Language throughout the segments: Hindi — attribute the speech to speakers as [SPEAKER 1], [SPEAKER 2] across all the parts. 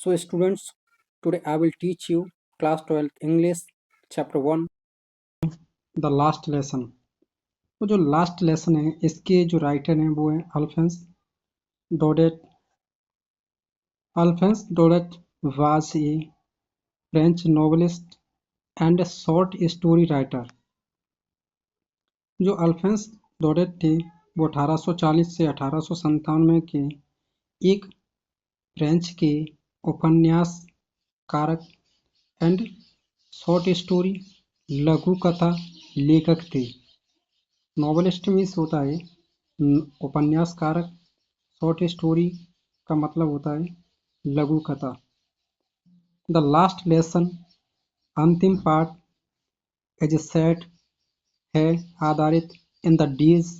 [SPEAKER 1] So students, today I will teach you class 12th English chapter 1
[SPEAKER 2] the last lesson. तो जो लास्ट लेसन है इसके जो राइटर हैं वो हैं Alphonse Daudet. Alphonse Daudet was a French novelist and short story writer. जो अल्फोंस डोडेट थे वो 1840 से 1897 के एक फ्रेंच के उपन्यासकारक एंड शॉर्ट स्टोरी लघु कथा लेखक थे। नॉवेलिस्ट मीन्स होता है उपन्यासकारक, शॉर्ट स्टोरी का मतलब होता है लघु कथा। द लास्ट लेसन अंतिम पाठ एज सेट है आधारित इन द डेज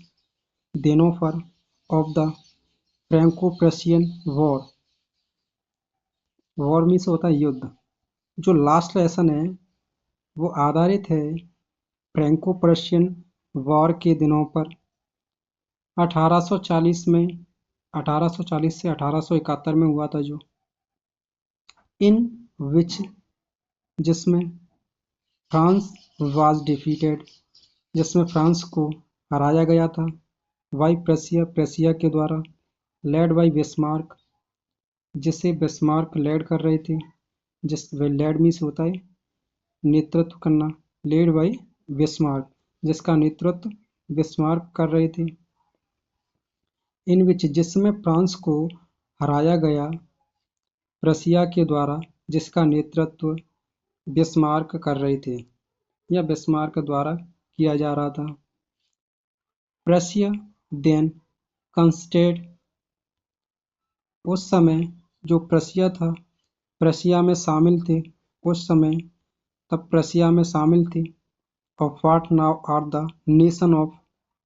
[SPEAKER 2] दिनों पर of the Franco Prussian war. War means होता है युद्ध। जो लास्ट लेसन है वो आधारित है फ्रैंको प्रशियन वॉर के दिनों पर 1840 में 1840 से 1871 में हुआ था जो इन विच जिसमें फ्रांस वाज डिफीटेड जिसमें फ्रांस को हराया गया था बाई प्रशिया के द्वारा लेड बाई बिस्मार्क जिसे बिस्मार्क लेड कर रहे थे। जिस लेड मीन्स होता है नेतृत्व करना, लेड बाई बिस्मार्क जिसका नेतृत्व बिस्मार्क कर रहे थे। इन विच जिसमें फ्रांस को हराया गया प्रशिया के द्वारा जिसका नेतृत्व बिस्मार्क कर रहे थे या बिस्मार्क द्वारा किया जा रहा था। प्रशिया देन कंस्टेड उस समय जो प्रशिया था प्रशिया में शामिल थे उस समय तब प्रशिया में शामिल थे of what now are the nation of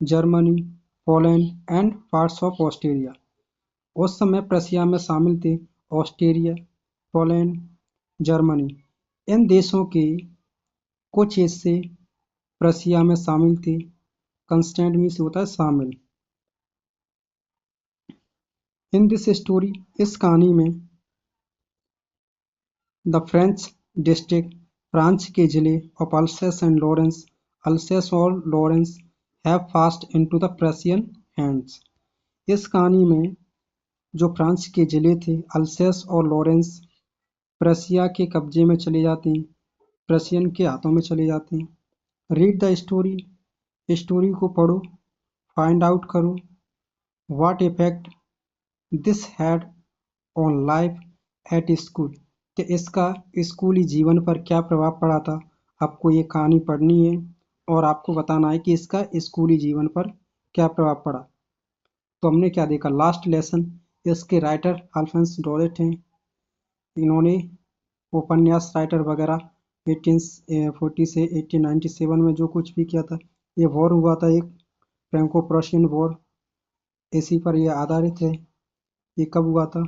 [SPEAKER 2] Germany, Poland and parts of Australia. उस समय प्रशिया में शामिल थे ऑस्ट्रेलिया, पोलैंड, जर्मनी। इन देशों के कुछ हिस्से प्रशिया में शामिल थे। कंस्टेंट मीन्स होता है शामिल। इन दिस स्टोरी इस कहानी में द फ्रेंच डिस्ट्रिक्ट फ्रांस के जिले of Alsace and Lorraine Alsace और Lorraine have passed into the Prussian hands. इस कहानी में जो फ्रांस के जिले थे अल्सेस और लॉरेंस प्रशिया के कब्जे में चले जाते हैं, प्रशियन के हाथों में चले जाते हैं। रीड द स्टोरी, स्टोरी को पढ़ो, फाइंड आउट करो what effect this had on life at school कि इसका स्कूली जीवन पर क्या प्रभाव पड़ा था। आपको ये कहानी पढ़नी है और आपको बताना है कि इसका स्कूली जीवन पर क्या प्रभाव पड़ा। तो हमने क्या देखा लास्ट लेसन, इसके राइटर अल्फोंस डोडेट हैं। इन्होंने उपन्यास राइटर वगैरह 1840 से 1897 में जो कुछ भी किया था, ये वॉर हुआ था एक फ्रैंको प्रशियन वॉर, इसी पर यह आधारित है। ये कब हुआ था?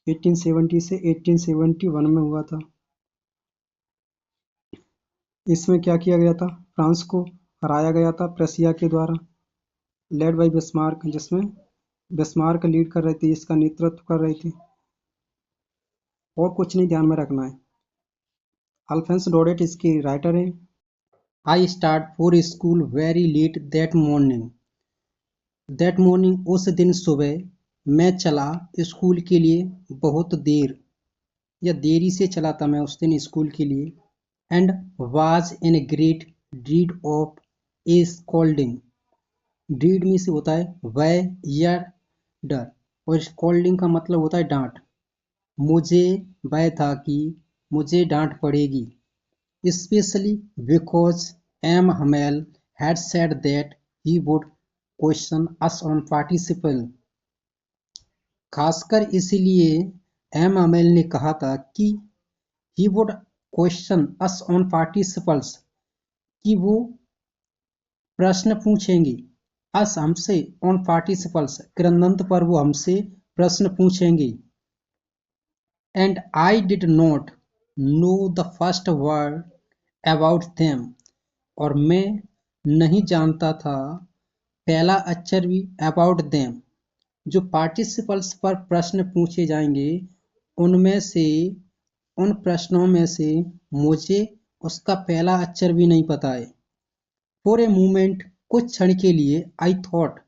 [SPEAKER 2] 1870 से 1871 में हुआ था। इसमें क्या किया गया था? फ्रांस को हराया गया था प्रशिया के द्वारा, लेड बाई बिस्मार्क, जिसमें बिस्मार्क लीड कर रहे थे, इसका नेतृत्व कर रहे थे। और कुछ नहीं ध्यान में रखना है। अल्फोंस डोडेट इसके राइटर हैं। I start for school very let that morning. That morning उस दिन सुबह मैं चला स्कूल के लिए बहुत देर या देरी से चला था मैं उस दिन स्कूल के लिए। And was in great dread of a scolding. Dread में से होता है भय या डर और स्कॉल्डिंग का मतलब होता है डांट। मुझे भय था कि मुझे डांट पड़ेगी, specially because M Hamel had said that he would question us on participle. खासकर इसलिए एम हमेल ने कहा था कि he would question us on participles कि वो प्रश्न पूछेंगे, अस हमसे, ऑन पार्टिसिपल्स कृदंत पर वो हमसे प्रश्न पूछेंगे। And I did not know the first word about them. और मैं नहीं जानता था पहला अक्षर भी अबाउट देम। जो पार्टिसिपल्स पर प्रश्न पूछे जाएंगे उनमें से उन प्रश्नों में से मुझे उसका पहला अक्षर भी नहीं पता है। फॉर ए मोमेंट, कुछ क्षण के लिए, आई थॉट,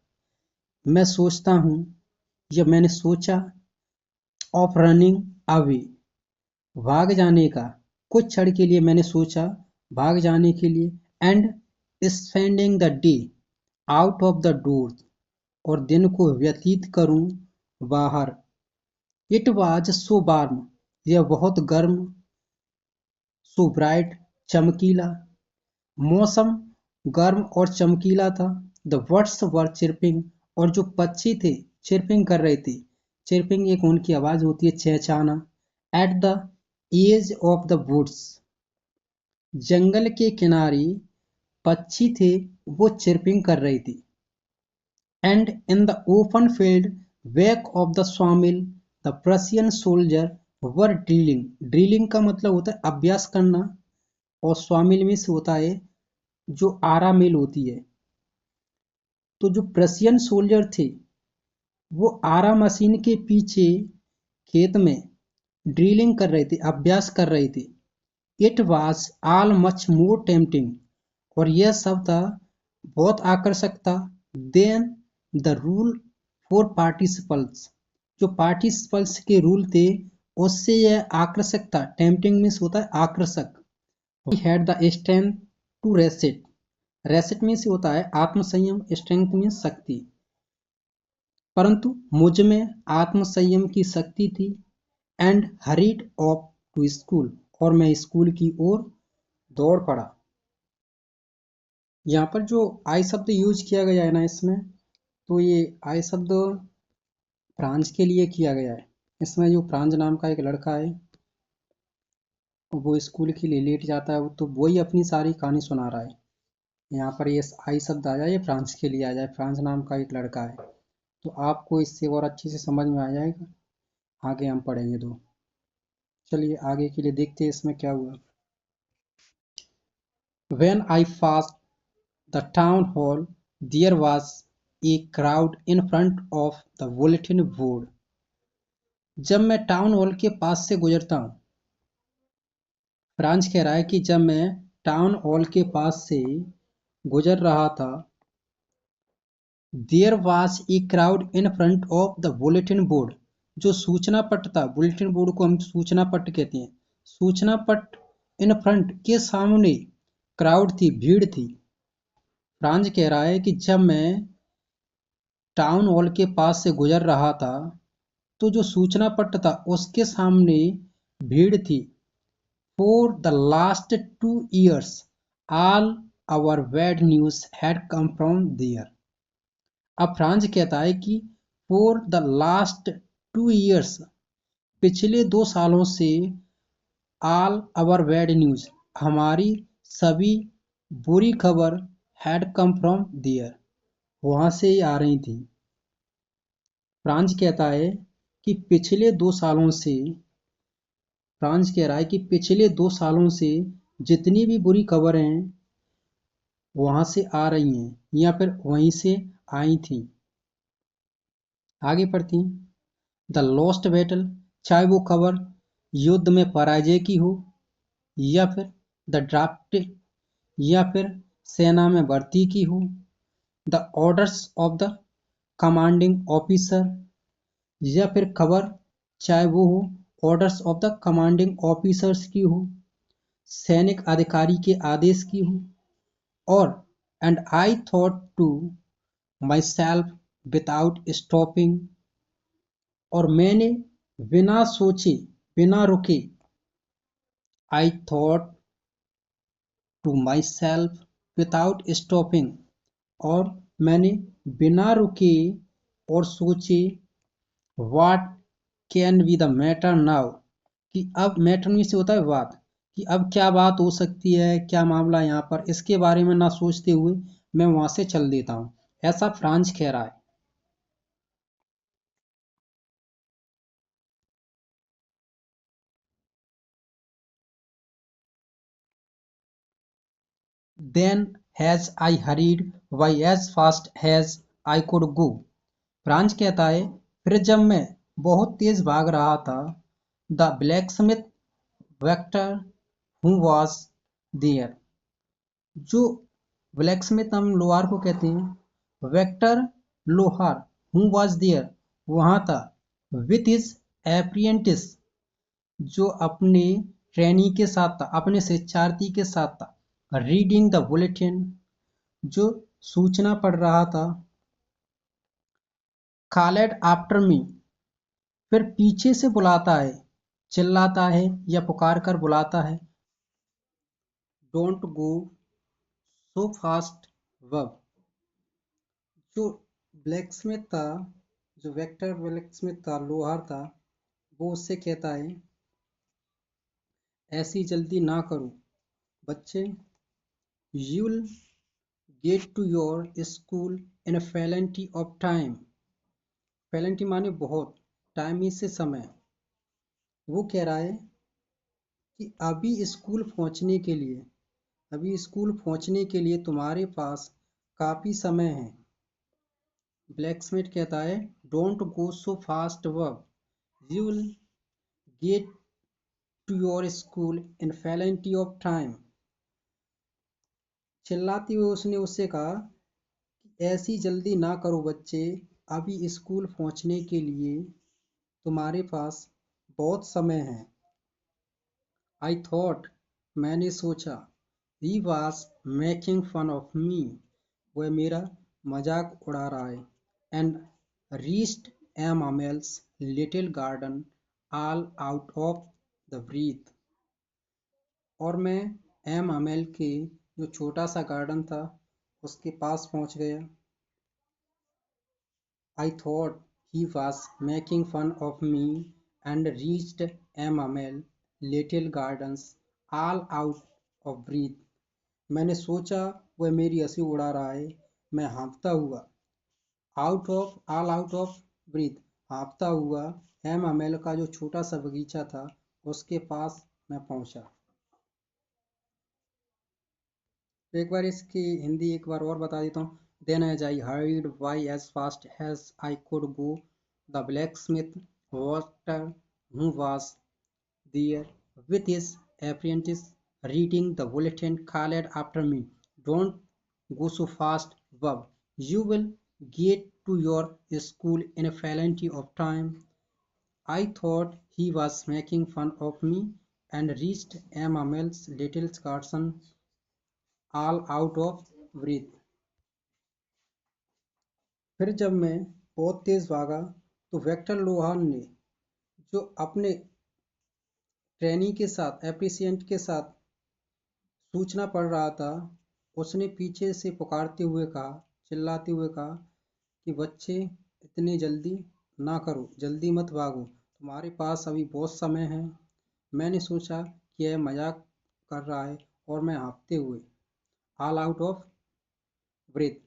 [SPEAKER 2] मैं सोचता हूँ या मैंने सोचा, ऑफ रनिंग अवे, भाग जाने का। कुछ क्षण के लिए मैंने सोचा भाग जाने के लिए। And spending the day out of the door, और दिन को व्यतीत करूं बाहर। इट वाज सो वार्म, यह बहुत गर्म, सो ब्राइट, चमकीला, मौसम गर्म और चमकीला था। द बर्ड्स वर चिरपिंग, और जो पक्षी थे चिरपिंग कर रहे थे। चिरपिंग एक उनकी आवाज होती है, चहचहाना। At the edge of the woods, जंगल के किनारे पक्षी थे, वो चिरपिंग कर रही थी। And in the open field back of the sawmill, the Prussian soldier were drilling. Drilling का मतलब होता है अभ्यास करना, और स्वामिल में से होता है जो आरा मिल होती है। तो जो प्रशियन सोल्जर थे वो आरा मशीन के पीछे खेत में ड्रिलिंग कर रहे थे, अभ्यास कर रहे थे। It was all much more tempting, और यह सब था बहुत आकर्षक था। Then the rule for participles, जो पार्टिसिपल्स के रूल थे उससे यह आकर्षक था। टेम्पटिंग मीन्स होता है आकर्षक। He had the strength to resist, resist means होता है आत्मसंयम, स्ट्रेंथ मीन्स शक्ति। परंतु मुझ में आत्मसंयम की शक्ति थी। And hurried off to school, और मैं स्कूल की ओर दौड़ पड़ा। यहाँ पर जो आई शब्द यूज किया गया है ना इसमें, तो ये आई शब्द फ्रांस के लिए किया गया है। इसमें जो फ्रांस नाम का एक लड़का है वो स्कूल के लिए लेट जाता है, तो वही अपनी सारी कहानी सुना रहा है। यहाँ पर ये आई शब्द आ जाए, ये फ्रांस के लिए आ जाए। फ्रांस नाम का एक लड़का है, तो आपको इससे और अच्छे से समझ में आ जाएगा। आगे हम पढ़ेंगे तो चलिए आगे के लिए देखते हैं इसमें क्या हुआ। When I passed the town hall, there was a crowd in front of the bulletin board. जब मैं टाउन हॉल के पास से गुजरता हूँ, फ्रांस कह रहा है कि जब मैं टाउन हॉल के पास से गुजर रहा था, there was a crowd in front of the bulletin board, जो सूचना पट था। बुलेटिन बोर्ड को हम सूचना पट कहते हैं। सूचना पट इन फ्रंट के सामने क्राउड थी, भीड़ थी। फ्रांस कह रहा है कि जब मैं टाउन हॉल के पास से गुजर रहा था तो जो सूचना पट था उसके सामने भीड़ थी। For the last 2 years all our bad news had come from there. अब फ्रांस कहता है कि फॉर द लास्ट 2 years, पिछले 2 सालों से, ऑल आवर बैड न्यूज, हमारी सभी बुरी खबर, हैड कम फ्रॉम देयर, वहां से ही आ रही थी। फ्रांस कहता है कि पिछले 2 सालों से, फ्रांस कह रहा है कि पिछले 2 सालों से जितनी भी बुरी खबरें वहां से आ रही हैं या फिर वहीं से आई थी। आगे पढ़ती द लॉस्ट बैटल, चाहे वो खबर युद्ध में पराजय की हो, या फिर द ड्राफ्ट, या फिर सेना में भर्ती की हो, the orders of the commanding officer, या फिर खबर चाहे वो हो orders of the commanding officers की हो, सैनिक अधिकारी के आदेश की हो। और and I thought to myself without stopping, और मैंने बिना सोचे, बिना रुके, I thought to myself without stopping, और मैंने बिना रुके और सोचे, what can be the matter now, कि अब मैटर में से होता है बात, कि अब क्या बात हो सकती है, क्या मामला यहाँ पर, इसके बारे में ना सोचते हुए मैं वहां से चल देता हूँ। ऐसा फ्रांस कह रहा है। Then as I hurried by as fast as I could go. France कहता है फिर जब मैं बहुत तेज भाग रहा था, the blacksmith Wachter who was there. जो ब्लैकस्मिथ हम लोहार को कहते हैं, वेक्टर लोहार हु वॉज देयर वहां था, विथ हिज एप्रियंटिस जो अपने ट्रेनी के साथ था, अपने शिक्षार्थी के साथ था, रीडिंग द बुलेटिन जो सूचना पढ़ रहा था, कॉल्ड आफ्टर मी फिर पीछे से बुलाता है, चिल्लाता है या पुकार कर बुलाता है, डोंट गो सो फास्ट वब। जो ब्लैकस्मिथ था, जो वेक्टर ब्लैकस्मिथ था, लोहार था, वो उससे कहता है ऐसी जल्दी ना करो बच्चे, you'll get to your school in a plenty of time। plenty माने बहुत, टाइम से समय। वो कह रहा है कि अभी स्कूल पहुंचने के लिए तुम्हारे पास काफी समय है। ब्लैकस्मिथ कहता है don't go so fast work, you will get to your school in plenty of time. चिल्लाते हुए उसने उससे कहा ऐसी जल्दी ना करो बच्चे, अभी स्कूल पहुंचने के लिए तुम्हारे पास बहुत समय है। आई थॉट मैंने सोचा, he was making fun of me वह मेरा मजाक उड़ा रहा है। And reached M Hamel's little garden all out of the breath. और मैं एम अमेल के जो छोटा सा गार्डन था उसके पास पहुंच गया। I thought he was making fun of me and reached Amamel little gardens all out of breath। मैंने सोचा वह मेरी हंसी उड़ा रहा है। मैं हाँफता हुआ ऑल आउट ऑफ ब्रीथ हाँफता हुआ एमामेल का जो छोटा सा बगीचा था उसके पास मैं पहुंचा। एक बार इसकी हिंदी एक बार और बता देता हूँ। Then as I hurried by as fast as I could go, the blacksmith water who was there with his apprentice reading the bulletin called after me, don't go so fast, Bob. You will get to your school in a plenty of time। I thought he was making fun of me and reached Emma's little garden all out of breath। फिर जब मैं बहुत तेज भागा तो वेक्टर लोहान ने जो अपने ट्रेनी के साथ एप्रिसिएंट के साथ सूचना पढ़ रहा था, उसने पीछे से पुकारते हुए कहा, चिल्लाते हुए कहा कि बच्चे इतनी जल्दी ना करो, जल्दी मत भागो, तुम्हारे पास अभी बहुत समय है। मैंने सोचा कि यह मजाक कर रहा है और मैं हाँफते हुए all out of breath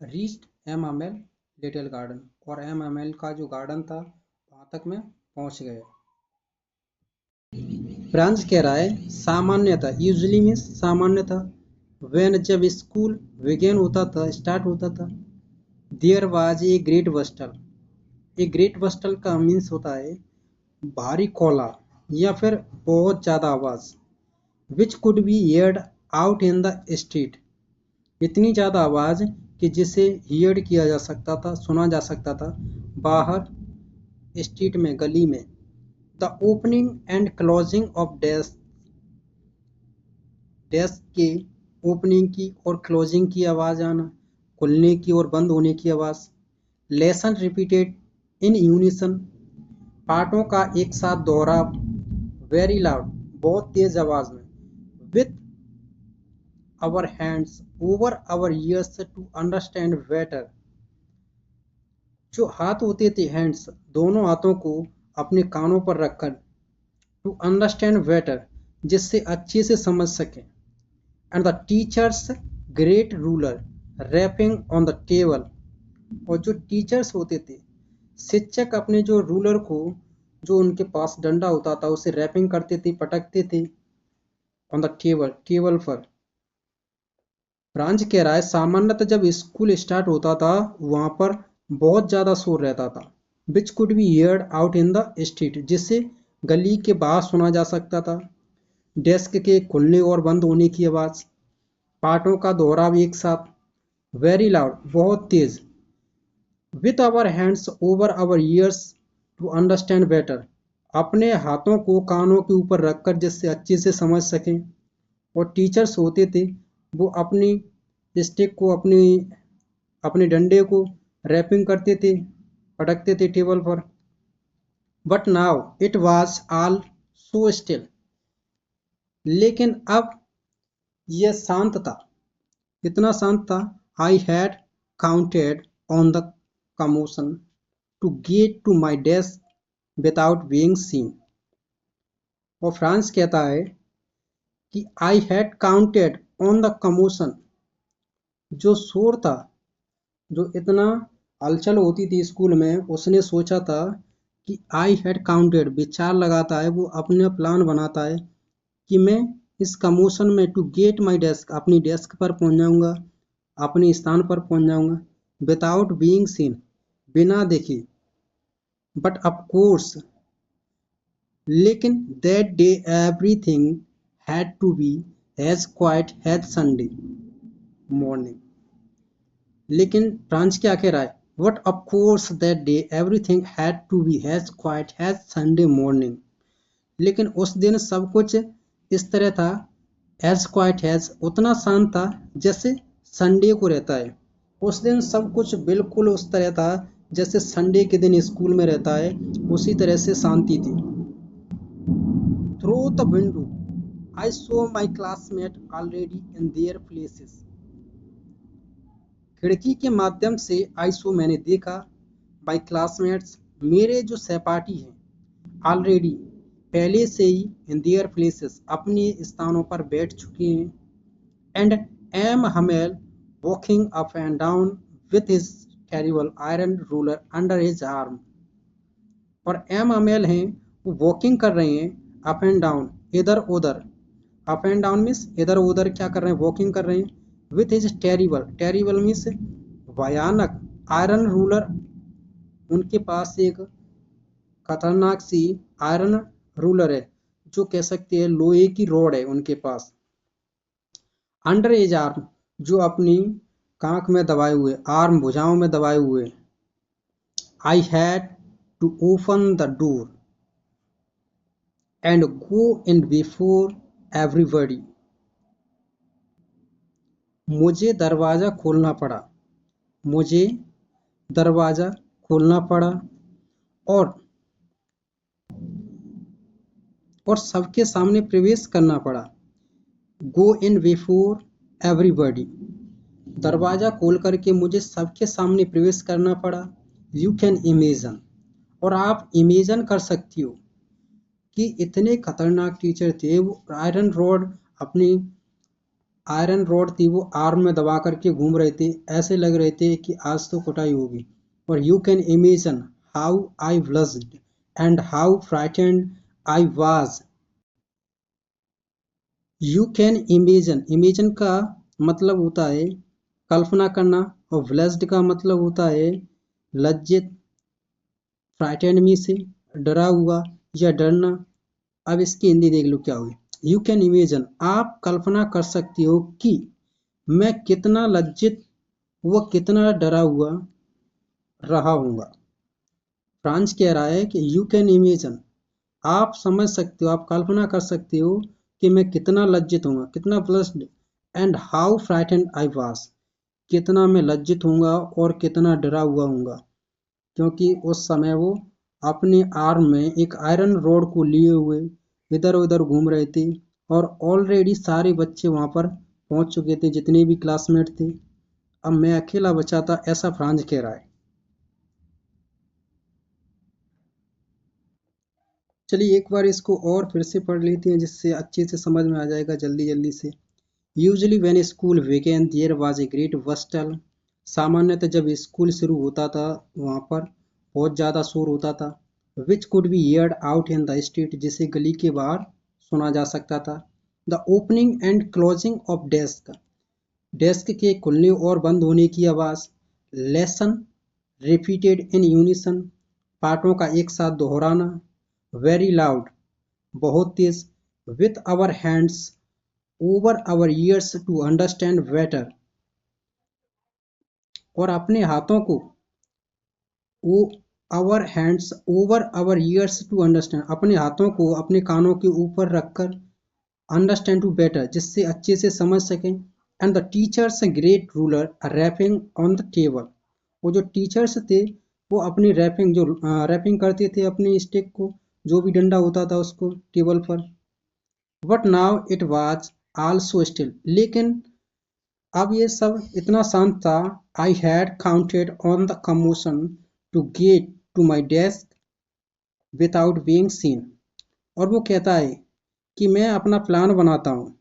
[SPEAKER 2] reached MML little garden और एमएमएल का जो गार्डन था वहाँ तक मैं पहुँच गया। फ्रांस कह रहा है सामान्यतः, यूजुअली मीन्स सामान्यतः, व्हेन जब स्कूल बिगिन होता था, स्टार्ट होता था, there was a great bustle. A great bustle का मीन्स होता है भारी कोला या फिर बहुत ज़्यादा आवाज़, विच could be heard out in the street. इतनी ज़्यादा आवाज़ कि जिसे हियर्ड किया जा सकता था, सुना जा सकता था बाहर स्ट्रीट में, गली में। The opening and closing of desk के ओपनिंग की और क्लोजिंग की आवाज़ आना, खुलने की और बंद होने की आवाज़। लेसन रिपीटेड इन यूनिसन, पाठों का एक साथ दोहराव, वेरी लाउड, बहुत तेज आवाज़ में, with our hands over our ears to understand better। जो हाथ होते थे, हैंड्स, दोनों हाथों को अपने कानों पर रखकर, टू अंडरस्टैंड बेटर, जिससे अच्छे से समझ सकें। And the teacher's great ruler rapping on the table, और जो टीचर्स होते थे, शिक्षक अपने जो रूलर को, जो उनके पास डंडा होता था, उसे रैपिंग करते थे, पटकते थे ऑन द टेबल, टेबल पर। फ्रांज कह रहा है सामान्यतः जब स्कूल स्टार्ट होता था वहां पर बहुत ज़्यादा शोर रहता था। Which could be heard out in the street, जिसे गली के बाहर सुना जा सकता था। डेस्क के खुलने और बंद होने की आवाज़, पाठों का दोहराव एक साथ, वेरी लाउड, बहुत तेज, with our hands over our ears to understand better, अपने हाथों को कानों के ऊपर रखकर जिससे अच्छे से समझ सकें। और टीचर्स होते थे, वो अपनी स्टिक को अपने डंडे को रैपिंग करते थे, पटकते थे टेबल पर। But now it was all so still, लेकिन अब यह शांत था, इतना शांत था। I had counted on the commotion to get to my desk without being seen. और फ्रांस कहता है कि I had counted on the commotion, जो शोर था, जो इतना हलचल होती थी स्कूल में, उसने सोचा था कि आई हैड काउंटेड, विचार लगाता है वो, अपना प्लान बनाता है कि मैं इस कमोशन में टू गेट माई डेस्क, अपनी डेस्क पर पहुंच जाऊंगा, अपने स्थान पर पहुंच जाऊंगा, विदाउट बीइंग सीन, बिना देखे। बट ऑफ कोर्स, लेकिन that day everything had to be as quiet as Sunday morning. लेकिन फ्रांस क्या कह रहा है? But of course that day everything had to be as quiet as Sunday morning. लेकिन उस दिन सब कुछ इस तरह था, एज क्वाइट एज, उतना शांत था जैसे संडे को रहता है। उस दिन सब कुछ बिल्कुल उस तरह था जैसे संडे के दिन स्कूल में रहता है, उसी तरह से शांति थी। Through the window I so my classmate already in their places. खिड़की के माध्यम से आई सो, मैंने देखा, माई क्लासमेट्स, मेरे जो सहपाठी हैं, ऑलरेडी, पहले से ही, इन देयर प्लेसेस, अपने स्थानों पर बैठ चुके हैं। And M Hamel walking up and down with his terrible iron ruler under his arm. और एम हमेल हैं, वो वॉकिंग कर रहे हैं अप एंड डाउन, इधर उधर। अप एंड डाउन मीन्स इधर उधर क्या कर रहे हैं? वॉकिंग कर रहे हैं। With his terrible, terrible means भयानक, आयरन रूलर, उनके पास एक खतरनाक सी आयरन रूलर है, जो कह सकते हैं लोहे की रॉड है उनके पास। अंडर एज आर्म, जो अपनी कांख में दबाए हुए, आर्म भुजाओं में दबाए हुए। I had to open the door and go in before everybody. मुझे दरवाजा खोलना पड़ा, मुझे दरवाजा खोलना पड़ा, और सबके सामने प्रवेश करना पड़ा। गो इन बिफोर एवरीबॉडी, दरवाजा खोल करके मुझे सबके सामने प्रवेश करना पड़ा। यू कैन इमेजिन, और आप इमेजिन कर सकती हो कि इतने खतरनाक टीचर थे वो। आयरन रॉड, अपनी आयरन रॉड थी, वो आर्म में दबा करके घूम रहे थे, ऐसे लग रहे थे कि आज तो कुटाई होगी। और you can imagine how I blushed and how frightened I was. You can imagine, imagine का मतलब होता है कल्पना करना, और ब्लस्ड का मतलब होता है लज्जित, फ्राइटेंड मी से डरा हुआ या डरना। अब इसकी हिंदी देख लो क्या हुई। यू कैन इमेजिन, आप कल्पना कर सकती हो कि मैं कितना लज्जित व कितना डरा हुआ रहा हूँगा। फ्रांस कह रहा है कि यू कैन इमेजिन, आप समझ सकते हो, आप कल्पना कर सकते हो कि मैं कितना लज्जित हूँगा, कितना blessed, and how frightened I was, कितना मैं लज्जित हूँगा और कितना डरा हुआ हूँगा। क्योंकि उस समय वो अपने आर्म में एक आयरन रॉड को लिए हुए इधर उधर घूम रहे थे, और ऑलरेडी सारे बच्चे वहाँ पर पहुँच चुके थे, जितने भी क्लासमेट थे। अब मैं अकेला बचा था, ऐसा फ्रांस कह रहा है। चलिए एक बार इसको और फिर से पढ़ लेते हैं, जिससे अच्छे से समझ में आ जाएगा जल्दी जल्दी से। Usually when school began there was a great bustle. सामान्यतः जब स्कूल शुरू होता था, वहाँ पर बहुत ज़्यादा शोर होता था। Which could be heard out in the street, जिसे गली के बाहर सुना जा सकता था। The opening and closing of desk, desk के खुलने और बंद होने की आवाज़। लेसन रिपीटेड इन यूनिसन, पार्टों का एक साथ दोहराना, वेरी लाउड, बहुत तेज, with our hands over our ears to understand better, और अपने हाथों को our hands over our ears to understand, अपने हाथों को अपने कानों के ऊपर रखकर अंडरस्टैंड टू बेटर, जिससे अच्छे से समझ सकें। And the teacher's great ruler rapping on the table, वो जो टीचर्स थे वो अपनी रैपिंग करते थे अपनी स्टिक को, जो भी डंडा होता था उसको टेबल पर। But now it was also still, लेकिन अब ये सब इतना शांत था। I had counted on the commotion to get to my desk without being seen, और वो कहता है कि मैं अपना प्लान बनाता हूँ,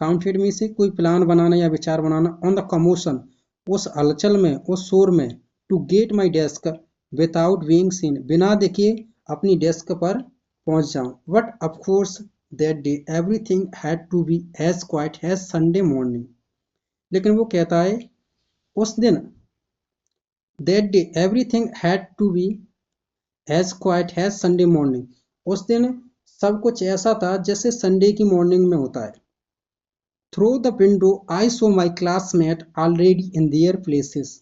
[SPEAKER 2] काउंटेड में से कोई प्लान बनाना या विचार बनाना, ऑन द कमोशन उस हलचल में, उस शोर में, to get my desk without being seen, बिना देखे अपनी डेस्क पर पहुंच जाऊं। But of course that day everything had to be as quiet as Sunday morning, लेकिन वो कहता है उस दिन, that day everything had to be as quiet as Sunday morning, उस दिन सब कुछ ऐसा था जैसे संडे की मॉर्निंग में होता है। Through the window I so my classmate already in their places,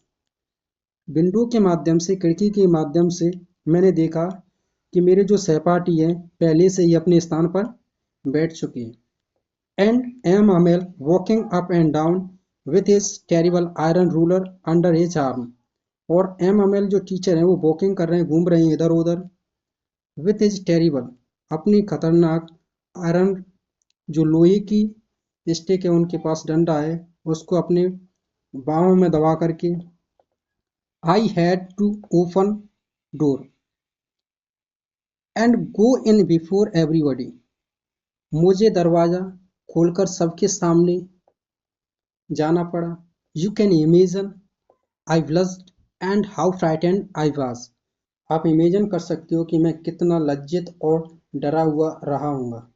[SPEAKER 2] window के माध्यम से, खिड़की के माध्यम से मैंने देखा कि मेरे जो सहपाठी हैं पहले से ही अपने स्थान पर बैठ चुके हैं। And M Hamel walking up and down with his terrible iron ruler under his arm, और एम अमेल जो टीचर हैं वो वॉकिंग कर रहे हैं, घूम रहे हैं इधर उधर, विथ हिज टेरिबल, अपनी खतरनाक आयरन, जो लोहे की स्टिक है उनके पास डंडा है, उसको अपने बाहों में दबा करके। I had to open door and go in before everybody, मुझे दरवाजा खोलकर सबके सामने जाना पड़ा। You can imagine I blushed and how frightened I was, आप इमेजिन कर सकते हो कि मैं कितना लज्जित और डरा हुआ रहा हूँगा।